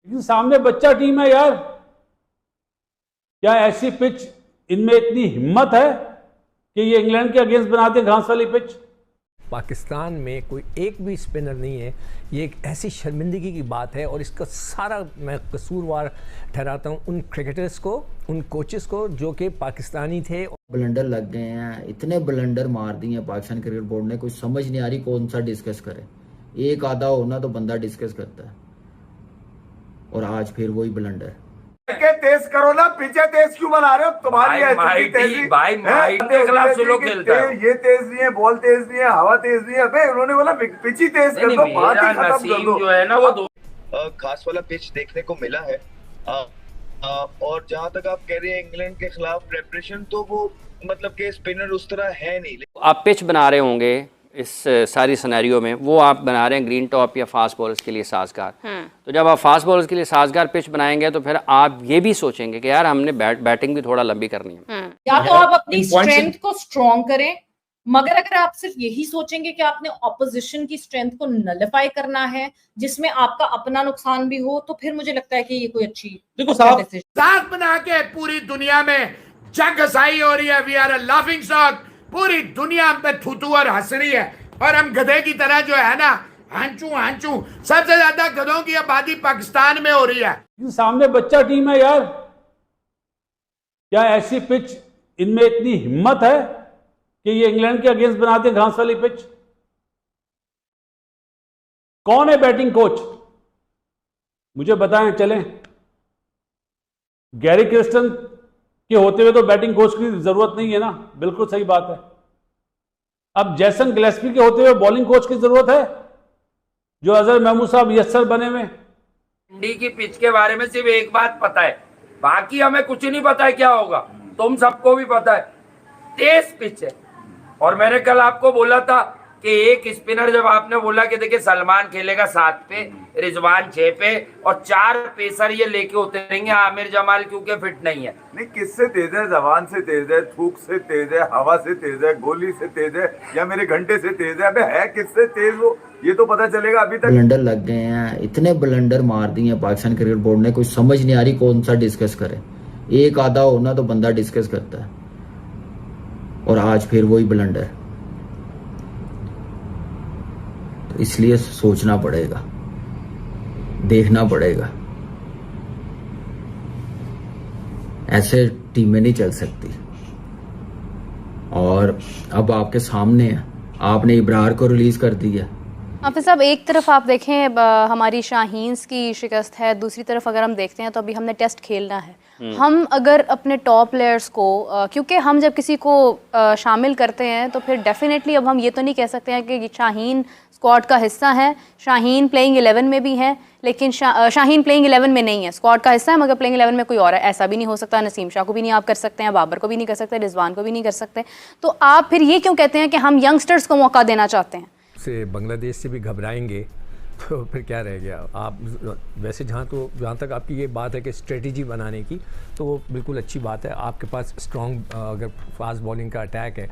लेकिन सामने बच्चा टीम है यार। क्या ऐसी पिच इनमें इतनी हिम्मत है कि ये इंग्लैंड के अगेंस्ट बनाते घास वाली पिच? पाकिस्तान में कोई एक भी स्पिनर नहीं है, ये एक ऐसी शर्मिंदगी की बात है। और इसका सारा मैं कसूरवार ठहराता हूँ उन क्रिकेटर्स को, उन कोचेस को जो कि पाकिस्तानी थे। ब्लंडर लग गए हैं, इतने ब्लंडर मार दिए हैं पाकिस्तान क्रिकेट बोर्ड ने, कोई समझ नहीं आ रही कौन सा डिस्कस करे। एक आधा हो ना तो बंदा डिस्कस करता है, और आज फिर वही ब्लंडर। तेज करो ना, पीछे तेज क्यों बना रहे हो? तुम्हारी तेजी भाई माइटी के खिलाफ स्लो खेलता है। ये तेज नहीं है, बॉल तेज नहीं है, हवा तेज नहीं है। अबे उन्होंने बोला पिच ही तेज कर दो, बात ही खत्म कर दो। जो है ना वो खास वाला पिच देखने को मिला है। और जहां तक आप कह रहे हैं इंग्लैंड के खिलाफ प्रेपरेशन, तो वो मतलब के स्पिनर उस तरह है नहीं। आप पिच बना रहे होंगे इस सारी सिनेरियो में, वो आप बना रहे हैं ग्रीन टॉप या फास्ट बॉलर्स के लिए साजगार। तो जब आप फास्ट बॉलर्स के लिए साजगार पिच बनाएंगे तो फिर आप ये भी सोचेंगे कि यार हमने बैटिंग भी थोड़ा लंबी करनी है। या तो आप अपनी स्ट्रेंथ को स्ट्रॉन्ग करें, मगर अगर आप सिर्फ यही सोचेंगे कि आपने ऑपोजिशन की स्ट्रेंथ को नलिफाई करना है जिसमें आपका अपना नुकसान भी हो, तो फिर मुझे लगता है कि ये कोई अच्छी देखो साथ बना के पूरी दुनिया में जग हसाई हो रही है। We are a laughing stock. पूरी दुनिया हम पे थूथू और हंस रही है, और हम गधे की तरह जो है ना हांचू हांचू। सबसे ज्यादा गधों की आबादी पाकिस्तान में हो रही है। सामने बच्चा टीम है यार। क्या ऐसी पिच इनमें इतनी हिम्मत है कि ये इंग्लैंड के अगेंस्ट बनाते घास वाली पिच? कौन है बैटिंग कोच? मुझे बताएं चलें। गैरी क्रिस्टन के होते हुए तो बैटिंग कोच की जरूरत नहीं है ना, बिल्कुल सही बात है। अब जैसन गिलेस्पी के होते हुए बॉलिंग कोच की जरूरत है, जो अजहर महमूद साहब यस्सर बने हुए। इंडी की पिच के बारे में सिर्फ एक बात पता है, बाकी हमें कुछ नहीं पता है क्या होगा। तुम सबको भी पता है तेज पिच है। और मैंने कल आपको बोला था कि एक स्पिनर, जब आपने बोला कि देखिए सलमान खेलेगा 7 पे, रिजवान 6 पे, और 4 पेसर ये लेके उतरेंगे, आमिर जमाल क्योंकि फिट नहीं है। नहीं, किससे तेज है? जबान से तेज है, थूक से तेज है, हवा से तेज है, गोली से तेज है, या मेरे घंटे से तेज है? अबे है किससे तेज वो, ये तो पता चलेगा। अभी तक ब्लंडर लग गए हैं, इतने ब्लंडर मार दिए हैं पाकिस्तान क्रिकेट बोर्ड ने, कोई समझ नहीं आ रही कौन सा डिस्कस करे। एक आधा हो ना तो बंदा डिस्कस करता है, और आज फिर वही ब्लंडर। तो इसलिए सोचना पड़ेगा, देखना पड़ेगा। ऐसे टीमें नहीं चल सकती। और अब आपके सामने है, आपने इब्रार को रिलीज कर दिया। हाफिज साहब, एक तरफ आप देखें हमारी शाहीन्स की शिकस्त है, दूसरी तरफ अगर हम देखते हैं तो अभी हमने टेस्ट खेलना है। हम अगर अपने टॉप प्लेयर्स को क्योंकि हम जब किसी को शामिल करते हैं तो फिर डेफिनेटली अब हम ये तो नहीं कह सकते हैं कि शाहीन स्क्वाड का हिस्सा है, शाहीन प्लेइंग 11 में भी हैं, लेकिन शाहीन प्लेइंग 11 में नहीं है, स्क्वाड का हिस्सा है मगर प्लेइंग 11 में कोई और है। ऐसा भी नहीं हो सकता। नसीम शाह को भी नहीं आप कर सकते हैं, बाबर को भी नहीं कर सकते, रिजवान को भी नहीं कर सकते। तो आप फिर ये क्यों कहते हैं कि हम यंगस्टर्स को मौका देना चाहते हैं? से बांग्लादेश से भी घबराएंगे तो फिर क्या रह गया। आप वैसे जहाँ तक आपकी ये बात है कि स्ट्रेटजी बनाने की, तो वो बिल्कुल अच्छी बात है। आपके पास स्ट्रॉन्ग अगर फास्ट बॉलिंग का अटैक है,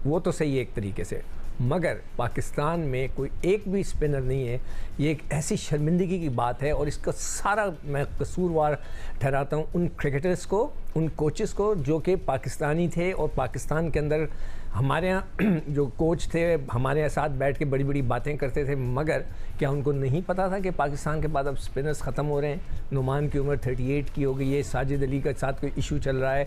वो तो सही है एक तरीके से, मगर पाकिस्तान में कोई एक भी स्पिनर नहीं है, ये एक ऐसी शर्मिंदगी की बात है। और इसका सारा मैं कसूरवार ठहराता हूँ उन क्रिकेटर्स को, उन कोचेस को जो कि पाकिस्तानी थे, और पाकिस्तान के अंदर हमारे यहाँ जो कोच थे हमारे साथ बैठ के बड़ी बड़ी बातें करते थे, मगर क्या उनको नहीं पता था कि पाकिस्तान के बाद अब स्पिनर्स ख़त्म हो रहे हैं। नुमान की उम्र 38 की हो गई है, साजिद अली के साथ कोई इशू चल रहा है,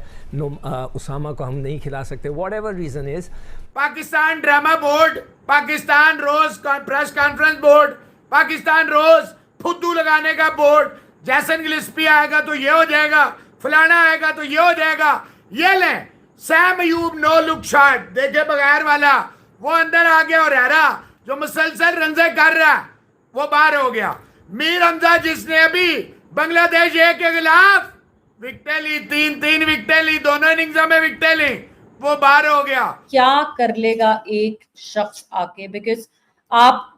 उसामा को हम नहीं खिला सकते, whatever reason is. Pakistan drama board, Pakistan रोज प्रेस कॉन्फ्रेंस बोर्ड, पाकिस्तान रोज फुद्दू लगाने का बोर्ड। जैसन गिलेस्पी आएगा तो ये हो जाएगा, फलाना आएगा तो ये हो जाएगा। ये लें Sam Ayub no look shot देखे बगैर वाला, वो अंदर आ गया, और हैरा जो मुसलसल रंजे कर रहा है वो बाहर हो गया। मीर हमजा जिसने अभी बांग्लादेश ए के खिलाफ विकेटें ली, 3 विकेटें ली, दोनों इनिंग्स में विकेटें ली, वो बाहर हो गया। क्या कर लेगा एक शख्स आके? बिकॉज आप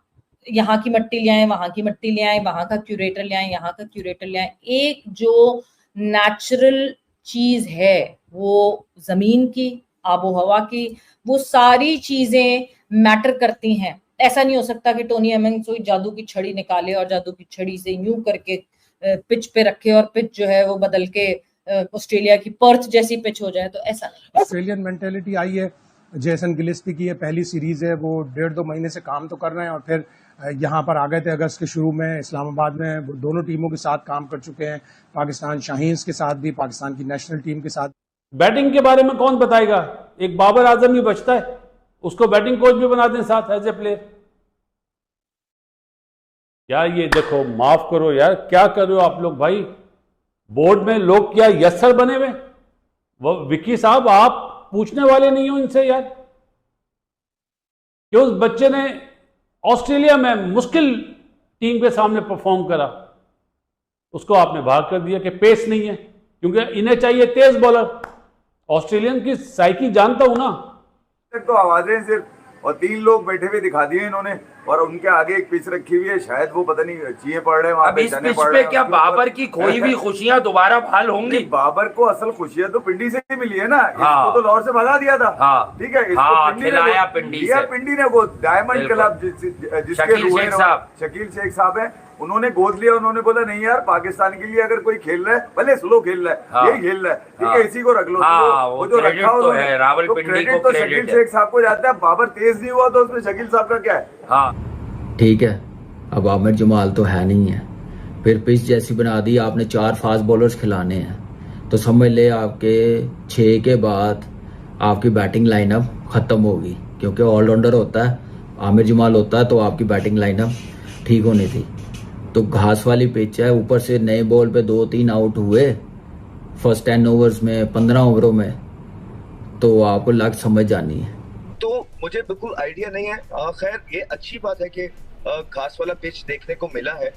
यहाँ की मट्टी ले आए, वहां की मट्टी ले आए, वहां का क्यूरेटर ले आए, यहाँ का क्यूरेटर ले आए, एक जो नेचुरल चीज है वो जमीन की, आबो हवा की, वो सारी चीजें मैटर करती हैं। ऐसा नहीं हो सकता कि टोनी हेमिंग्स कोई जादू की छड़ी निकाले और जादू की छड़ी से यूं करके पिच पे रखे और पिच जो है वो बदल के ऑस्ट्रेलिया की पर्थ जैसी पिच हो जाए, तो ऐसा नहीं। ऑस्ट्रेलियन मेंटेलिटी आई है, जेसन गिलेस्पी की ये पहली सीरीज है, वो 1.5-2 महीने से काम तो कर रहे हैं और फिर यहाँ पर आ गए थे अगस्त के शुरू में इस्लामाबाद में। वो दोनों टीमों के साथ काम कर चुके हैं, पाकिस्तान शाहीन्स के साथ भी, पाकिस्तान की नेशनल टीम के साथ। बैटिंग के बारे में कौन बताएगा? एक बाबर आजम ही बचता है, उसको बैटिंग कोच भी बना दें साथ एज ए प्लेयर। यार ये देखो, माफ करो यार, क्या कर रहे हो आप लोग भाई? बोर्ड में लोग क्या यस्सर बने हुए? वो विकी साहब, आप पूछने वाले नहीं हो इनसे यार कि उस बच्चे ने ऑस्ट्रेलिया में मुश्किल टीम के सामने परफॉर्म करा, उसको आपने बाहर कर दिया कि पेस नहीं है, क्योंकि इन्हें चाहिए तेज बॉलर। ऑस्ट्रेलियन की साइकी जानता हूं ना। तो आवाजें सिर्फ, और 3 लोग बैठे हुए दिखा दिए इन्होंने, और उनके आगे एक पिच रखी हुई है, शायद वो पता नहीं चीजें पड़ रहे हैं वहां पे, इस पिच पे क्या बाबर की खोई हुई खुशियां दोबारा बहाल होंगी? बाबर को असल खुशियां तो पिंडी से ही मिली है ना। इसको तो लाहौर से भगा दिया था। ठीक है, इसको पिंडी ने वो डायमंड क्लब जिसके शकील शेख साहब है, उन्होंने गोद लिया। उन्होंने बोला नहीं यार, पाकिस्तान के लिए अगर कोई खेल रहा है, भले स्लो खेल रहा है, यही खेल रहा है, ठीक है, इसी को रख लो। वो जो रखा हो क्रेडिट तो शकील शेख साहब को जाता है। बाबर तेज नहीं हुआ तो उसमें शकील साहब का क्या है? ठीक है, अब आमिर जमाल तो है नहीं है, फिर पिच जैसी बना दी आपने, 4 फास्ट बॉलर्स खिलाने हैं, तो समझ ले आपके 6 के बाद आपकी बैटिंग लाइनअप खत्म होगी, क्योंकि ऑलराउंडर होता है, आमिर जमाल होता है, तो आपकी बैटिंग लाइनअप ठीक होनी थी। तो घास वाली पिच है, ऊपर से नए बॉल पे 2-3 आउट हुए फर्स्ट 10 ओवर्स में, 15 ओवरों में, तो आपको लग समझ जानी है। तो मुझे बिल्कुल आइडिया नहीं है। खैर ये अच्छी बात है कि घास वाला पिच देखने को मिला है।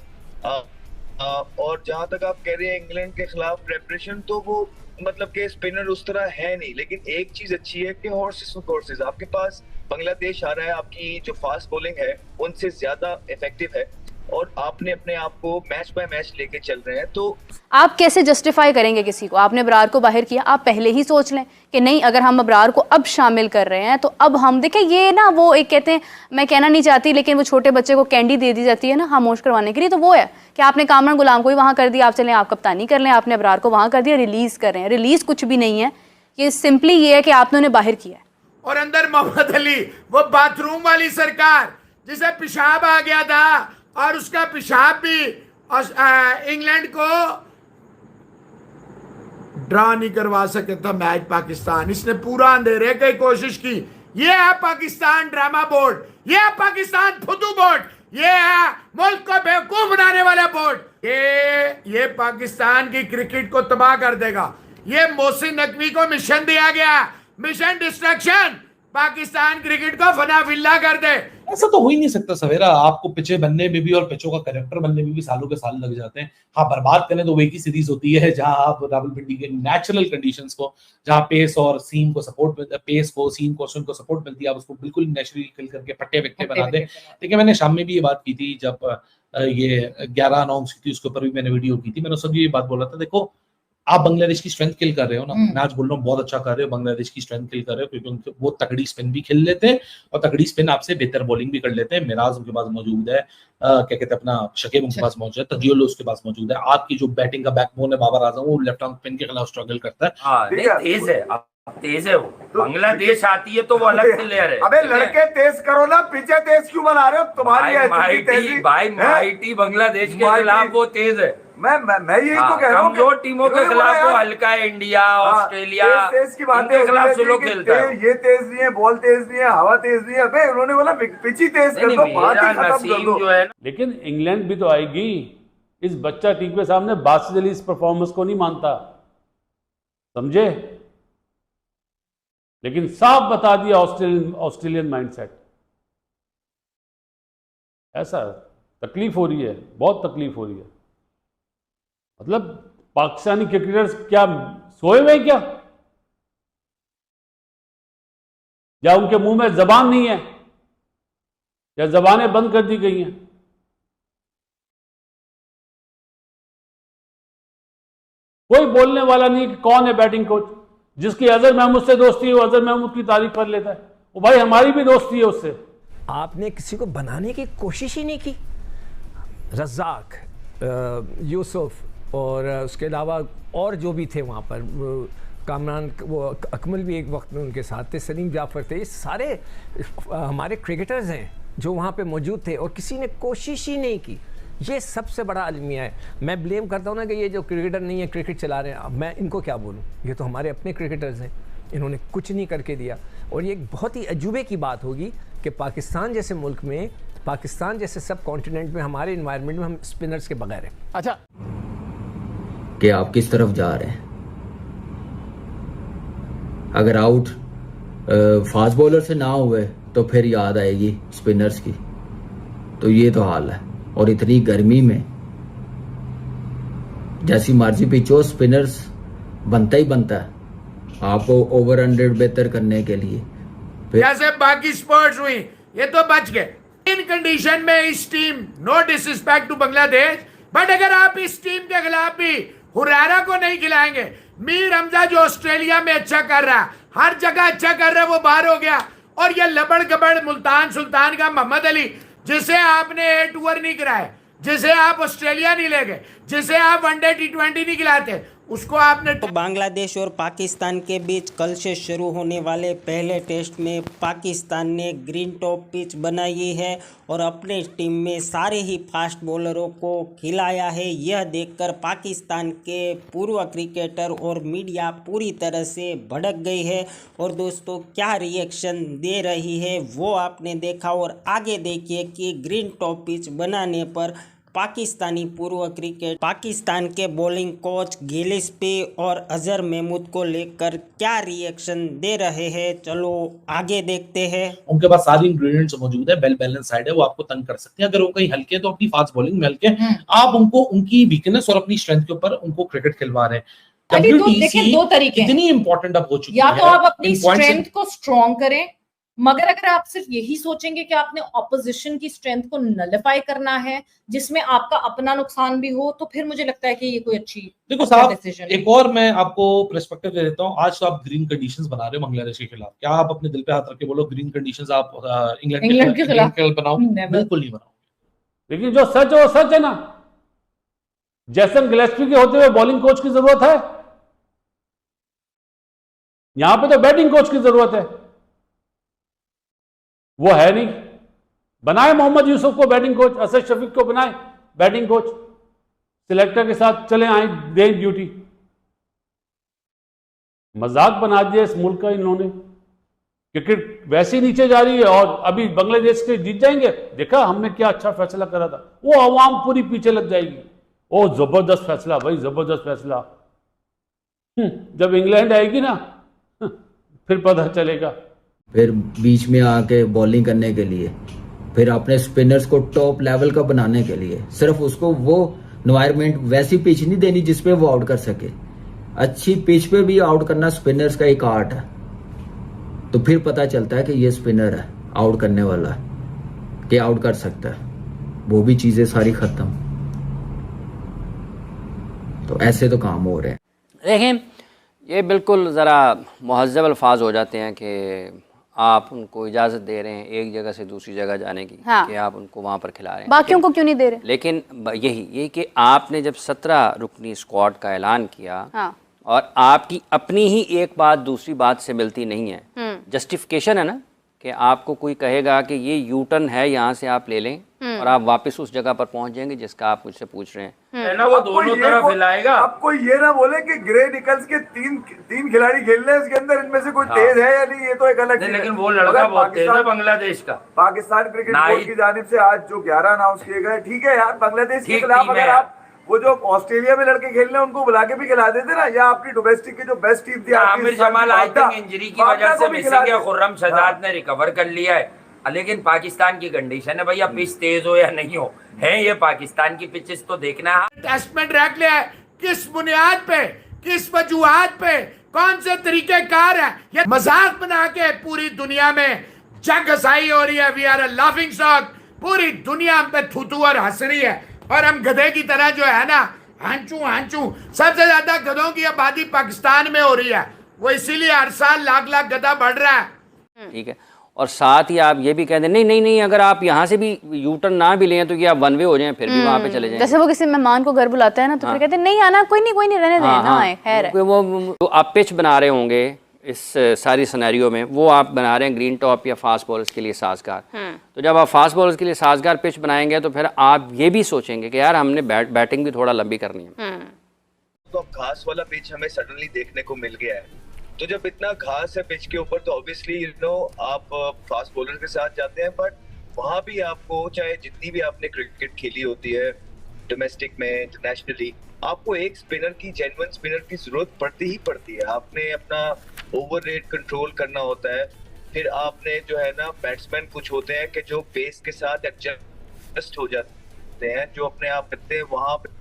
और जहां तक आप कह रहे हैं इंग्लैंड के खिलाफ प्रेपरेशन, तो वो मतलब के स्पिनर उस तरह है नहीं, लेकिन एक चीज अच्छी है कि हॉर्सेस आपके पास बांग्लादेश आ रहा है, आपकी जो फास्ट बॉलिंग है उनसे ज्यादा इफेक्टिव है, और आपने अपने आप को मैच बाय मैच लेके चल रहे हैं। तो आप कैसे जस्टिफाई करेंगे किसी को? आपने अबरार को बाहर किया, आप पहले ही सोच लें कि नहीं, अगर हम अबरार को अब शामिल कर रहे हैं तो अब हम देखें, ये ना वो एक कहते हैं, मैं कहना नहीं चाहती, लेकिन वो छोटे बच्चे को कैंडी दे दी जाती है ना खामोश करवाने के लिए, तो वो है कि आपने कामरान गुलाम को ही वहाँ कर दिया, आप चलें आप कप्तानी कर लें, आपने अबरार को वहाँ कर दिया, रिलीज कर रहे हैं। रिलीज कुछ भी नहीं है, ये सिंपली ये है कि आपने उन्हें बाहर किया है। और अंदर मोहम्मद अली, वो बाथरूम वाली सरकार जिसे पेशाब आ गया था, और उसका पेशाब भी इंग्लैंड को ड्रा नहीं करवा सके था मैच पाकिस्तान। इसने पूरा अंधेरे की कोशिश की। ये है पाकिस्तान ड्रामा बोर्ड, ये है पाकिस्तान फुदू बोर्ड, ये है मुल्क को बेवकूफ बनाने वाला बोर्ड। ये पाकिस्तान की क्रिकेट को तबाह कर देगा। ये मोहसिन नकवी को मिशन दिया गया, मिशन डिस्ट्रक्शन, पाकिस्तान क्रिकेट को फना फिल्ला कर दे। ऐसा तो हो ही नहीं सकता सवेरा, आपको पिचे बनने में भी और पिचों का कैरेक्टर बनने में भी सालों के साल लग जाते हैं। हाँ, बर्बाद करने तो वही की सीरीज होती है जहां आप रावलपिंडी के नेचुरल कंडीशंस को, जहां पेस और सीम को सपोर्ट, पेस को, सीम को, स्विंग को सपोर्ट मिलती है, आप उसको बिल्कुल नेचुरली किल करके पट्टे विक्टे बना दें। देखिए, मैंने शाम में भी ये बात की थी, जब ये 11 अनाउंस की थी, उसके ऊपर भी मैंने वीडियो की थी। मैंने उस ये बात बोला था, देखो आप बांग्लादेश की स्ट्रेंथ किल कर रहे हो ना, मैं आज बोल रहा हूँ बहुत अच्छा कर रहे हो, बांग्लादेश की स्ट्रेंथ किल कर रहे हो, क्योंकि उनके वो तगड़ी स्पिन भी खेल लेते हैं और तगड़ी स्पिन आपसे बेहतर बॉलिंग भी कर लेते हैं। मिराज उनके पास मौजूद है, क्या कहते हैं अपना शकीब उनके पास मौजूद है, तजियोलो उसके पास मौजूद है। आपकी जो बैटिंग का बैकबोन है बाबर आजम, वो लेफ्ट आर्म स्पिन के खिलाफ स्ट्रगल करता है। तेज है, तेज है वो। बांग्लादेश आती है तो वो अलग प्लेयर है। अबे लड़के तेज करो ना, पीछे तेज क्यों बना रहे हो? तुम्हारी माइटी बांग्लादेश के खिलाफ वो तेज है। मैं यही तो कह रहा हूँ, कमजोर टीमों के खिलाफ वो हल्का है। इंडिया, ऑस्ट्रेलिया, इनके खिलाफ स्लो खेलता है। ये तेज नहीं है, बॉल तेज नहीं है, हवा तेज नहीं है। अबे उन्होंने बोला पिची तेज कर दो, बात ही खत्म कर दो। लेकिन इंग्लैंड भी तो आएगी। इस बच्चा टीम के सामने बासित अली इस परफॉर्मेंस को नहीं मानता, समझे? लेकिन साफ बता दिया ऑस्ट्रेलियन माइंडसेट। ऐसा तकलीफ हो रही है, बहुत तकलीफ हो रही है। मतलब पाकिस्तानी क्रिकेटर्स क्या सोए हुए क्या, या उनके मुंह में जबान नहीं है, या जबानें बंद कर दी गई हैं? कोई बोलने वाला नहीं कि कौन है बैटिंग कोच। जिसकी अजहर महमूद से दोस्ती है वो अजहर महमूद की तारीफ कर लेता है। वो भाई हमारी भी दोस्ती है उससे। आपने किसी को बनाने की कोशिश ही नहीं की। रज़ाक, यूसुफ और उसके अलावा और जो भी थे वहाँ पर, कामरान, वो अकमल भी एक वक्त में उनके साथ थे, सलीम जाफ़र थे, ये सारे हमारे क्रिकेटर्स हैं जो वहाँ पे मौजूद थे और किसी ने कोशिश ही नहीं की। ये सबसे बड़ा अलमिया है। मैं ब्लेम करता हूँ ना कि ये जो क्रिकेटर नहीं है क्रिकेट चला रहे हैं, अब मैं इनको क्या बोलूँ, ये तो हमारे अपने क्रिकेटर्स हैं, इन्होंने कुछ नहीं करके दिया। और ये एक बहुत ही अजूबे की बात होगी कि पाकिस्तान जैसे मुल्क में, पाकिस्तान जैसे सब कॉन्टिनेंट में, हमारे इन्वायरमेंट में हम स्पिनर्स के बगैर हैं। अच्छा, कि आप किस तरफ जा रहे हैं। अगर आउट फास्ट बॉलर से ना हुए तो फिर याद आएगी स्पिनर्स की। तो ये तो हाल है। और इतनी गर्मी में जैसी मर्जी पिच हो, स्पिनर्स बनता ही बनता है आपको ओवर 100 बेहतर करने के लिए। जैसे बाकी स्पोर्ट्स हुई, ये तो बच गए इन कंडीशन में। इस team, no disrespect to Bangladesh, but अगर आप इस टीम के खिलाफ भी हुरैरा को नहीं खिलाएंगे, मीर हमजा जो ऑस्ट्रेलिया में अच्छा कर रहा है, हर जगह अच्छा कर रहा है, वो बाहर हो गया। और ये लबड़ गबड़ मुल्तान सुल्तान का मोहम्मद अली, जिसे आपने 8 ओवर नहीं कराए, जिसे आप ऑस्ट्रेलिया नहीं ले गए, जिसे आप वनडे T20 नहीं खिलाते, उसको आपने। तो बांग्लादेश और पाकिस्तान के बीच कल से शुरू होने वाले पहले टेस्ट में पाकिस्तान ने ग्रीन टॉप पिच बनाई है और अपने टीम में सारे ही फास्ट बॉलरों को खिलाया है। यह देखकर पाकिस्तान के पूर्व क्रिकेटर और मीडिया पूरी तरह से भड़क गई है। और दोस्तों, क्या रिएक्शन दे रही है वो आपने देखा। और आगे देखिए कि ग्रीन टॉप पिच बनाने पर पाकिस्तानी पूर्व क्रिकेट पाकिस्तान के बॉलिंग कोच गिलिस्पी और अजहर महमूद को लेकर क्या रिएक्शन दे रहे हैं, चलो आगे देखते हैं। उनके पास सारी इंग्रेडिएंट्स मौजूद है, वेल बैलेंस साइड है, वो आपको तंग कर सकते हैं। अगर वो कहीं हल्के तो अपनी फास्ट बॉलिंग में हल्के, आप उनको उनकी वीकनेस और अपनी स्ट्रेंथ के ऊपर उनको क्रिकेट खिलवा रहे हैं। देखिए, दो तरीके इतनी इंपॉर्टेंट अब हो चुकी है, या तो आप अपनी स्ट्रेंथ को स्ट्रॉन्ग करें, मगर अगर आप सिर्फ यही सोचेंगे कि आपने ऑपोजिशन की स्ट्रेंथ को नलिफाई करना है जिसमें आपका अपना नुकसान भी हो, तो फिर मुझे लगता है कि ये कोई अच्छी देखो साहब, एक और मैं आपको पर्सपेक्टिव दे देता हूँ। आज तो आप ग्रीन कंडीशंस बना रहे हो बांग्लादेश के खिलाफ, क्या आप अपने दिल पे हाथ रख के बोलो ग्रीन कंडीशंस आप इंग्लैंड के खिलाफ बनाओ? बिल्कुल नहीं बनाओ। लेकिन जो सच है वो सच है ना। जैसन गिलेस्पी के होते हुए बॉलिंग कोच की जरूरत है, यहां पे तो बैटिंग कोच की जरूरत है, वो है नहीं। बनाए मोहम्मद यूसुफ को बैटिंग कोच, असद शफीक को बनाए बैटिंग कोच, सिलेक्टर के साथ चले आए, दें ड्यूटी। मजाक बना दिया इस मुल्क का इन्होंने। क्रिकेट वैसे ही नीचे जा रही है और अभी बांग्लादेश के जीत जाएंगे। देखा हमने क्या अच्छा फैसला करा था, वो अवाम पूरी पीछे लग जाएगी। ओ जबरदस्त फैसला भाई, जबरदस्त फैसला। जब इंग्लैंड आएगी ना फिर पता चलेगा। फिर बीच में आके बॉलिंग करने के लिए, फिर अपने स्पिनर्स को टॉप लेवल का बनाने के लिए सिर्फ उसको वो एनवायरनमेंट, वैसी पिच नहीं देनी जिसपे वो आउट कर सके। अच्छी पिच पे भी आउट करना स्पिनर्स का एक आर्ट है। तो फिर पता चलता है कि ये स्पिनर है, आउट करने वाला है, कि आउट कर सकता है। वो भी चीजें सारी खत्म। तो ऐसे तो काम हो रहे हैं। देखें, ये बिल्कुल ज़रा मुहज़्ज़ब अल्फाज हो जाते हैं कि आप उनको इजाज़त दे रहे हैं एक जगह से दूसरी जगह जाने की, हाँ। कि आप उनको वहाँ पर खिला रहे हैं, बाकियों को क्यों नहीं दे रहे? लेकिन यही कि आपने जब 17 रुकनी स्क्वाड का ऐलान किया, हाँ। और आपकी अपनी ही एक बात दूसरी बात से मिलती नहीं है। जस्टिफिकेशन है ना कि आपको कोई कहेगा कि ये यू टर्न है, यहाँ से आप ले लें और आप वापस उस जगह पर पहुंच जाएंगे जिसका आप मुझसे पूछ रहे हैं। ना वो दोनों तरफ हिलाएगा। आपको ये ना बोले कि ग्रे निकल्स के तीन खिलाड़ी खेल रहे हैं, इसके अंदर इनमें से कोई तेज है या नहीं, ये तो एक अलग चीज है। लेकिन वो लड़का बहुत तेज है बांग्लादेश का। पाकिस्तान क्रिकेट बोर्ड की जानिब से आज जो 11 अनाउंस किए गए, ठीक है यार, बांग्लादेश के खिलाफ अगर आप वो जो ऑस्ट्रेलिया में लड़के खेल रहे हैं उनको बुला के भी खिला देते ना, या आपकी डोमेस्टिक की जो बेस्ट टीम थी Aamir Jamal I think injury की वजह से मिसिंग है, खुर्रम शहजाद ने रिकवर कर लिया है। लेकिन पाकिस्तान की कंडीशन है भैया, पिच तेज हो या नहीं हो, है ये पाकिस्तान की पिचेस तो देखना है। टेस्ट में रख लिया है, किस बुनियाद पे, किस वजूहात पे, कौन से तरीकेकार है, ये मजाक बना के पूरी दुनिया में जग हसाई हो रही है। We are a laughing stock, पूरी दुनिया पे थूथू और हंस रही है, और हम गधे की तरह जो है ना हांचू हांचू। सबसे ज्यादा गधों की आबादी पाकिस्तान में हो रही है, वो इसीलिए हर साल लाख लाख गधा बढ़ रहा है। ठीक है, और साथ ही आप ये भी कह दें नहीं नहीं नहीं, अगर आप यहाँ से भी यू टर्न ना भी लें तो कि आप वन वे हो जाएं, फिर भी वहाँ पे चले जाएं। जैसे वो किसी मेहमान को घर बुलाता है ना, तो फिर कहते हैं नहीं आना, कोई नहीं रहने दें, ना आए, खैर है। वो जो आप पिच बना रहे होंगे इस सारी सिनेरियो में, वो आप बना रहे हैं ग्रीन टॉप या फास्ट बॉलर्स के लिए साजगार। तो जब आप फास्ट बॉलर्स के लिए साजगार पिच बनाएंगे तो फिर आप ये भी सोचेंगे कि यार हमने बैटिंग भी थोड़ा लंबी करनी है। तो अब घास वाला पिच हमें सडनली देखने को मिल गया है, तो जब इतना घास है पिच के ऊपर तो ऑब्वियसली आप फास्ट बॉलर के साथ जाते हैं, बट वहां भी आपको चाहे जितनी भी आपने क्रिकेट खेली होती है डोमेस्टिक में इंटरनेशनली, आपको एक स्पिनर की, जेन्युइन स्पिनर की जरूरत पड़ती ही पड़ती है। आपने अपना ओवर रेट कंट्रोल करना होता है, फिर आपने जो है ना बैट्समैन कुछ होते हैं कि जो पेस के साथ एडजस्ट हो जाते हैं, जो अपने आप करते हैं वहां पे।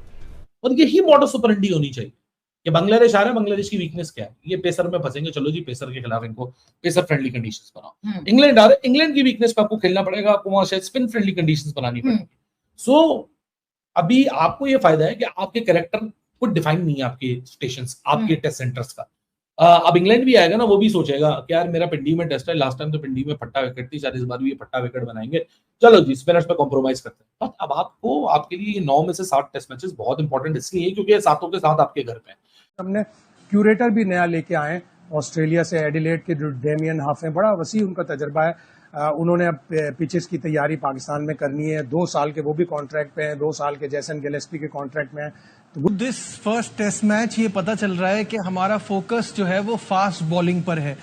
और यही मॉडस ऑपरेंडी होनी चाहिए कि बांग्लादेश आ रहा है, बांग्लादेश की वीकनेस क्या है, ये पेसर में फंसेंगे, चलो जी पेसर के खिलाफ इनको पेसर फ्रेंडली कंडीशंस बनाओ। इंग्लैंड आ रहा है, इंग्लैंड की वीकनेस पे आपको खेलना पड़ेगा, आपको वहां से स्पिन फ्रेंडली कंडीशंस बनानी पड़ेगी। सो अभी आपको ये फायदा है कि आपके कैरेक्टर कुछ डिफाइन नहीं है, आपके स्टेशंस, आपके टेस्ट सेंटर्स का। अब इंग्लैंड भी आएगा ना, वो भी सोचेगा कि यार मेरा पिंडी में टेस्ट है, लास्ट टाइम तो पिंडी में फट्टा विकेट थी, शायद इस बार भी ये फट्टा विकेट बनाएंगे, चलो जी स्पिनर्स पे कॉम्प्रोमाइज करते हैं। बट अब आपको, आपके लिए 9 में से 7 टेस्ट मैचेस बहुत इंपॉर्टेंट इसलिए क्योंकि ये सातों के साथ आपके घर पे हैं। हमने क्यूरेटर भी नया लेके आए ऑस्ट्रेलिया से, एडिलेड के जो डेमियन हाफ हैं, बड़ा वसी उनका तजर्बा है। उन्होंने अब पिचेस की तैयारी पाकिस्तान में करनी है, 2 साल के वो भी कॉन्ट्रैक्ट पे हैं, 2 साल के जैसन गिलेस्पी के कॉन्ट्रैक्ट में है। तो दिस फर्स्ट टेस्ट मैच ये पता चल रहा है कि हमारा फोकस जो है वो फास्ट बॉलिंग पर है।